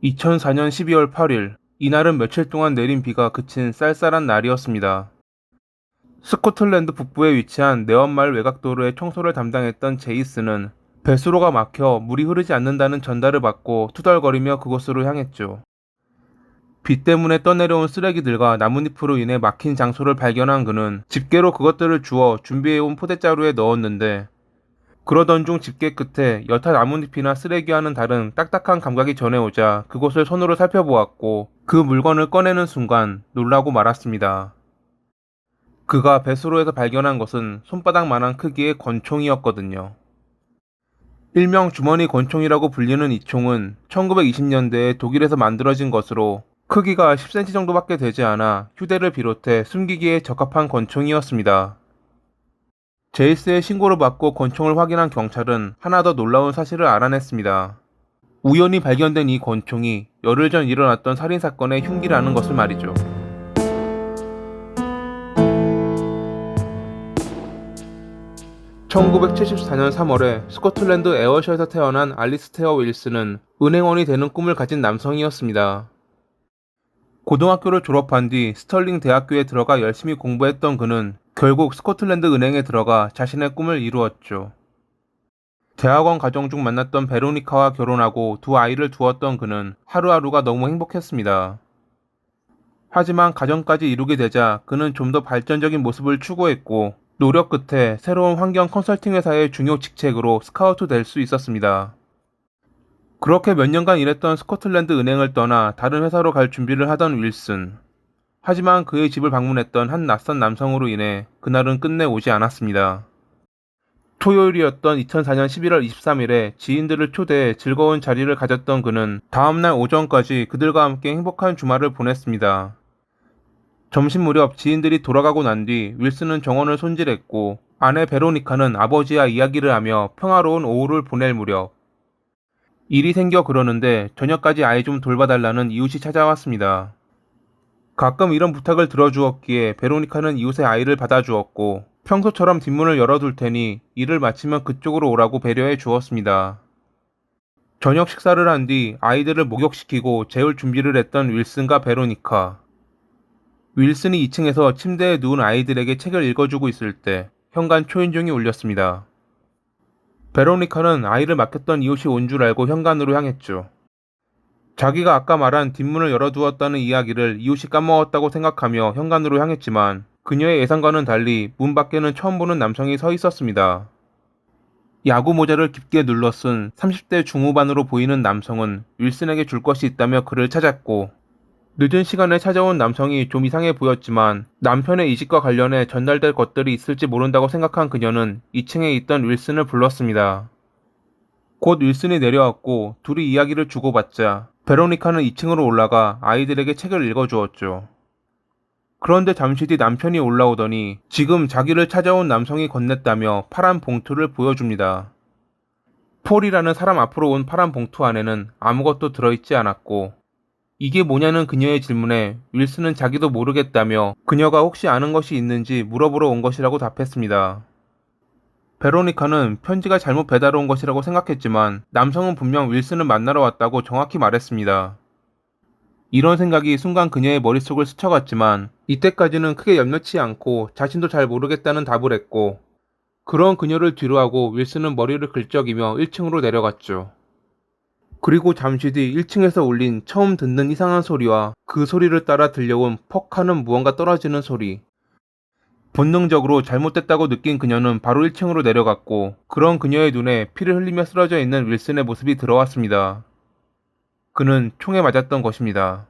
2004년 12월 8일, 이날은 며칠 동안 내린 비가 그친 쌀쌀한 날이었습니다. 스코틀랜드 북부에 위치한 네원마을 외곽도로의 청소를 담당했던 제이스는 배수로가 막혀 물이 흐르지 않는다는 전달을 받고 투덜거리며 그곳으로 향했죠. 비 때문에 떠내려온 쓰레기들과 나뭇잎으로 인해 막힌 장소를 발견한 그는 집게로 그것들을 주워 준비해온 포대자루에 넣었는데, 그러던 중 집게 끝에 여타 나뭇잎이나 쓰레기와는 다른 딱딱한 감각이 전해오자 그곳을 손으로 살펴보았고, 그 물건을 꺼내는 순간 놀라고 말았습니다. 그가 배수로에서 발견한 것은 손바닥만한 크기의 권총이었거든요. 일명 주머니 권총이라고 불리는 이 총은 1920년대에 독일에서 만들어진 것으로 크기가 10cm 정도밖에 되지 않아 휴대를 비롯해 숨기기에 적합한 권총이었습니다. 제이스의 신고를 받고 권총을 확인한 경찰은 하나 더 놀라운 사실을 알아냈습니다. 우연히 발견된 이 권총이 열흘 전 일어났던 살인사건의 흉기라는 것을 말이죠. 1974년 3월에 스코틀랜드 에어셔에서 태어난 알리스테어 윌슨은 은행원이 되는 꿈을 가진 남성이었습니다. 고등학교를 졸업한 뒤 스털링 대학교에 들어가 열심히 공부했던 그는 결국 스코틀랜드 은행에 들어가 자신의 꿈을 이루었죠. 대학원 과정 중 만났던 베로니카와 결혼하고 두 아이를 두었던 그는 하루하루가 너무 행복했습니다. 하지만 가정까지 이루게 되자 그는 좀 더 발전적인 모습을 추구했고, 노력 끝에 새로운 환경 컨설팅 회사의 중요 직책으로 스카우트 될 수 있었습니다. 그렇게 몇 년간 일했던 스코틀랜드 은행을 떠나 다른 회사로 갈 준비를 하던 윌슨. 하지만 그의 집을 방문했던 한 낯선 남성으로 인해 그날은 끝내 오지 않았습니다. 토요일이었던 2004년 11월 23일에 지인들을 초대해 즐거운 자리를 가졌던 그는 다음날 오전까지 그들과 함께 행복한 주말을 보냈습니다. 점심 무렵 지인들이 돌아가고 난 뒤 윌슨은 정원을 손질했고, 아내 베로니카는 아버지와 이야기를 하며 평화로운 오후를 보낼 무렵 일이 생겨 그러는데 저녁까지 아이 좀 돌봐달라는 이웃이 찾아왔습니다. 가끔 이런 부탁을 들어주었기에 베로니카는 이웃의 아이를 받아주었고, 평소처럼 뒷문을 열어둘 테니 일을 마치면 그쪽으로 오라고 배려해 주었습니다. 저녁 식사를 한 뒤 아이들을 목욕시키고 재울 준비를 했던 윌슨과 베로니카. 윌슨이 2층에서 침대에 누운 아이들에게 책을 읽어주고 있을 때 현관 초인종이 울렸습니다. 베로니카는 아이를 맡겼던 이웃이 온 줄 알고 현관으로 향했죠. 자기가 아까 말한 뒷문을 열어두었다는 이야기를 이웃이 까먹었다고 생각하며 현관으로 향했지만, 그녀의 예상과는 달리 문 밖에는 처음 보는 남성이 서 있었습니다. 야구 모자를 깊게 눌러 쓴 30대 중후반으로 보이는 남성은 윌슨에게 줄 것이 있다며 그를 찾았고, 늦은 시간에 찾아온 남성이 좀 이상해 보였지만 남편의 이직과 관련해 전달될 것들이 있을지 모른다고 생각한 그녀는 2층에 있던 윌슨을 불렀습니다. 곧 윌슨이 내려왔고 둘이 이야기를 주고받자 베로니카는 2층으로 올라가 아이들에게 책을 읽어주었죠. 그런데 잠시 뒤 남편이 올라오더니 지금 자기를 찾아온 남성이 건넸다며 파란 봉투를 보여줍니다. 폴이라는 사람 앞으로 온 파란 봉투 안에는 아무것도 들어있지 않았고, 이게 뭐냐는 그녀의 질문에 윌슨은 자기도 모르겠다며 그녀가 혹시 아는 것이 있는지 물어보러 온 것이라고 답했습니다. 베로니카는 편지가 잘못 배달 온 것이라고 생각했지만 남성은 분명 윌슨을 만나러 왔다고 정확히 말했습니다. 이런 생각이 순간 그녀의 머릿속을 스쳐갔지만 이때까지는 크게 염려치 않고 자신도 잘 모르겠다는 답을 했고, 그런 그녀를 뒤로하고 윌슨은 머리를 긁적이며 1층으로 내려갔죠. 그리고 잠시 뒤 1층에서 울린 처음 듣는 이상한 소리와 그 소리를 따라 들려온 퍽 하는 무언가 떨어지는 소리. 본능적으로 잘못됐다고 느낀 그녀는 바로 1층으로 내려갔고, 그런 그녀의 눈에 피를 흘리며 쓰러져 있는 윌슨의 모습이 들어왔습니다. 그는 총에 맞았던 것입니다.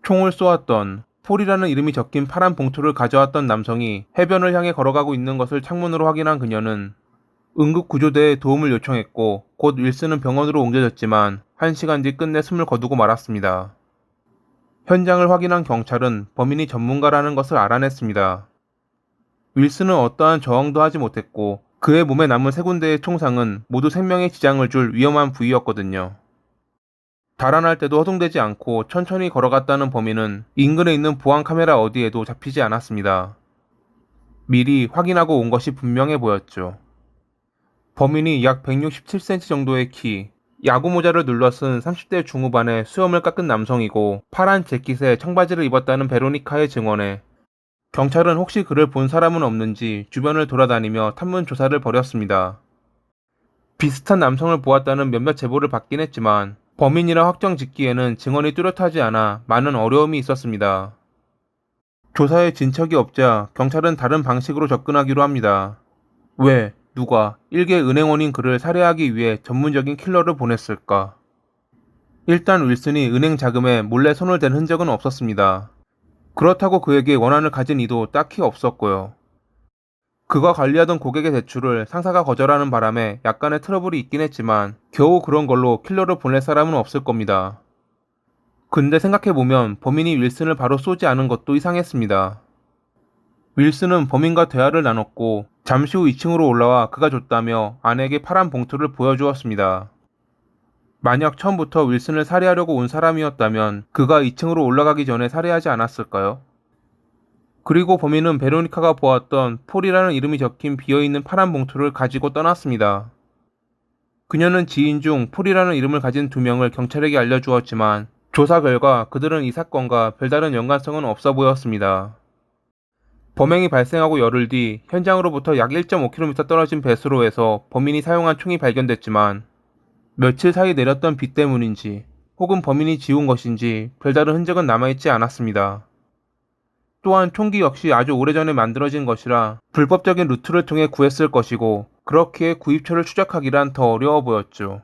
총을 쏘았던 폴이라는 이름이 적힌 파란 봉투를 가져왔던 남성이 해변을 향해 걸어가고 있는 것을 창문으로 확인한 그녀는 응급구조대에 도움을 요청했고, 곧 윌슨은 병원으로 옮겨졌지만 1시간 뒤 끝내 숨을 거두고 말았습니다. 현장을 확인한 경찰은 범인이 전문가라는 것을 알아냈습니다. 윌슨은 어떠한 저항도 하지 못했고, 그의 몸에 남은 3군데의 총상은 모두 생명에 지장을 줄 위험한 부위였거든요. 달아날 때도 허둥대지 않고 천천히 걸어갔다는 범인은 인근에 있는 보안 카메라 어디에도 잡히지 않았습니다. 미리 확인하고 온 것이 분명해 보였죠. 범인이 약 167cm 정도의 키, 야구 모자를 눌러 쓴 30대 중후반의 수염을 깎은 남성이고 파란 재킷에 청바지를 입었다는 베로니카의 증언에 경찰은 혹시 그를 본 사람은 없는지 주변을 돌아다니며 탐문 조사를 벌였습니다. 비슷한 남성을 보았다는 몇몇 제보를 받긴 했지만 범인이라 확정 짓기에는 증언이 뚜렷하지 않아 많은 어려움이 있었습니다. 조사에 진척이 없자 경찰은 다른 방식으로 접근하기로 합니다. 왜, 누가 일개 은행원인 그를 살해하기 위해 전문적인 킬러를 보냈을까? 일단 윌슨이 은행 자금에 몰래 손을 댄 흔적은 없었습니다. 그렇다고 그에게 원한을 가진 이도 딱히 없었고요. 그가 관리하던 고객의 대출을 상사가 거절하는 바람에 약간의 트러블이 있긴 했지만 겨우 그런 걸로 킬러를 보낼 사람은 없을 겁니다. 근데 생각해보면 범인이 윌슨을 바로 쏘지 않은 것도 이상했습니다. 윌슨은 범인과 대화를 나눴고 잠시 후 2층으로 올라와 그가 줬다며 아내에게 파란 봉투를 보여주었습니다. 만약 처음부터 윌슨을 살해하려고 온 사람이었다면 그가 2층으로 올라가기 전에 살해하지 않았을까요? 그리고 범인은 베로니카가 보았던 폴이라는 이름이 적힌 비어있는 파란 봉투를 가지고 떠났습니다. 그녀는 지인 중 폴이라는 이름을 가진 2명을 경찰에게 알려주었지만 조사 결과 그들은 이 사건과 별다른 연관성은 없어 보였습니다. 범행이 발생하고 열흘 뒤 현장으로부터 약 1.5km 떨어진 배수로에서 범인이 사용한 총이 발견됐지만 며칠 사이 내렸던 비 때문인지 혹은 범인이 지운 것인지 별다른 흔적은 남아있지 않았습니다. 또한 총기 역시 아주 오래전에 만들어진 것이라 불법적인 루트를 통해 구했을 것이고 그렇기에 구입처를 추적하기란 더 어려워 보였죠.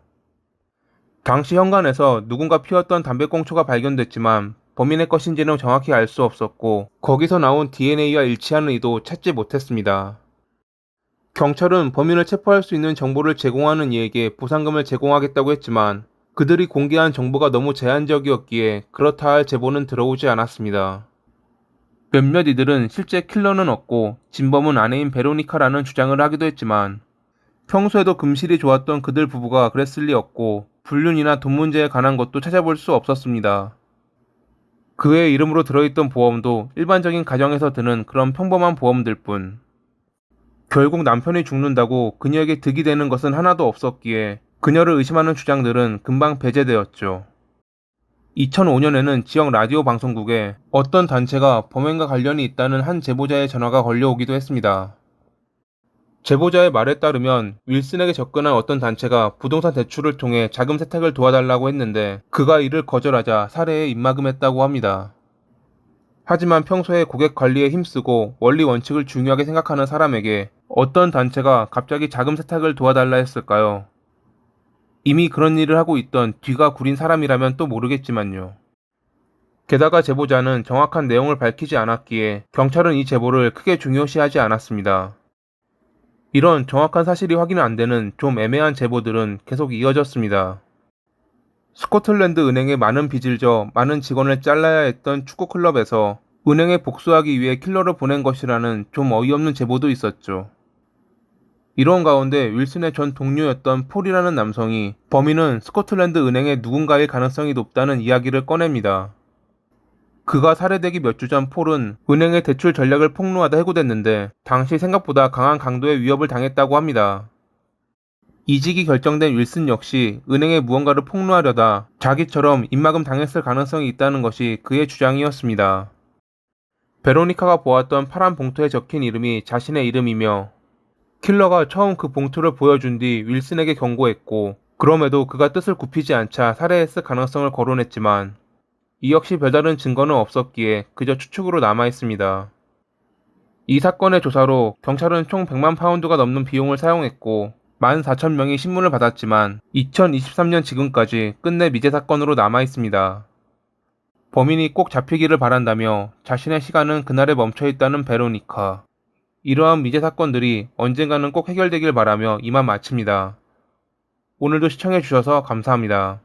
당시 현관에서 누군가 피웠던 담배꽁초가 발견됐지만 범인의 것인지는 정확히 알 수 없었고 거기서 나온 DNA와 일치하는 이도 찾지 못했습니다. 경찰은 범인을 체포할 수 있는 정보를 제공하는 이에게 보상금을 제공하겠다고 했지만 그들이 공개한 정보가 너무 제한적이었기에 그렇다 할 제보는 들어오지 않았습니다. 몇몇 이들은 실제 킬러는 없고 진범은 아내인 베로니카라는 주장을 하기도 했지만 평소에도 금실이 좋았던 그들 부부가 그랬을 리 없고 불륜이나 돈 문제에 관한 것도 찾아볼 수 없었습니다. 그의 이름으로 들어있던 보험도 일반적인 가정에서 드는 그런 평범한 보험들 뿐. 결국 남편이 죽는다고 그녀에게 득이 되는 것은 하나도 없었기에 그녀를 의심하는 주장들은 금방 배제되었죠. 2005년에는 지역 라디오 방송국에 어떤 단체가 범행과 관련이 있다는 한 제보자의 전화가 걸려오기도 했습니다. 제보자의 말에 따르면 윌슨에게 접근한 어떤 단체가 부동산 대출을 통해 자금 세탁을 도와달라고 했는데 그가 이를 거절하자 살해에 입막음했다고 합니다. 하지만 평소에 고객 관리에 힘쓰고 원리 원칙을 중요하게 생각하는 사람에게 어떤 단체가 갑자기 자금 세탁을 도와달라 했을까요? 이미 그런 일을 하고 있던 뒤가 구린 사람이라면 또 모르겠지만요. 게다가 제보자는 정확한 내용을 밝히지 않았기에 경찰은 이 제보를 크게 중요시하지 않았습니다. 이런 정확한 사실이 확인 안 되는 좀 애매한 제보들은 계속 이어졌습니다. 스코틀랜드 은행에 많은 빚을 져 많은 직원을 잘라야 했던 축구 클럽에서 은행에 복수하기 위해 킬러를 보낸 것이라는 좀 어이없는 제보도 있었죠. 이런 가운데 윌슨의 전 동료였던 폴이라는 남성이 범인은 스코틀랜드 은행의 누군가일 가능성이 높다는 이야기를 꺼냅니다. 그가 살해되기 몇 주 전 폴은 은행의 대출 전략을 폭로하다 해고됐는데 당시 생각보다 강한 강도의 위협을 당했다고 합니다. 이직이 결정된 윌슨 역시 은행에 무언가를 폭로하려다 자기처럼 입막음 당했을 가능성이 있다는 것이 그의 주장이었습니다. 베로니카가 보았던 파란 봉투에 적힌 이름이 자신의 이름이며 킬러가 처음 그 봉투를 보여준 뒤 윌슨에게 경고했고 그럼에도 그가 뜻을 굽히지 않자 살해했을 가능성을 거론했지만 이 역시 별다른 증거는 없었기에 그저 추측으로 남아있습니다. 이 사건의 조사로 경찰은 총 100만 파운드가 넘는 비용을 사용했고 14,000명이 신문을 받았지만 2023년 지금까지 끝내 미제 사건으로 남아있습니다. 범인이 꼭 잡히기를 바란다며 자신의 시간은 그날에 멈춰있다는 베로니카. 이러한 미제 사건들이 언젠가는 꼭 해결되길 바라며 이만 마칩니다. 오늘도 시청해주셔서 감사합니다.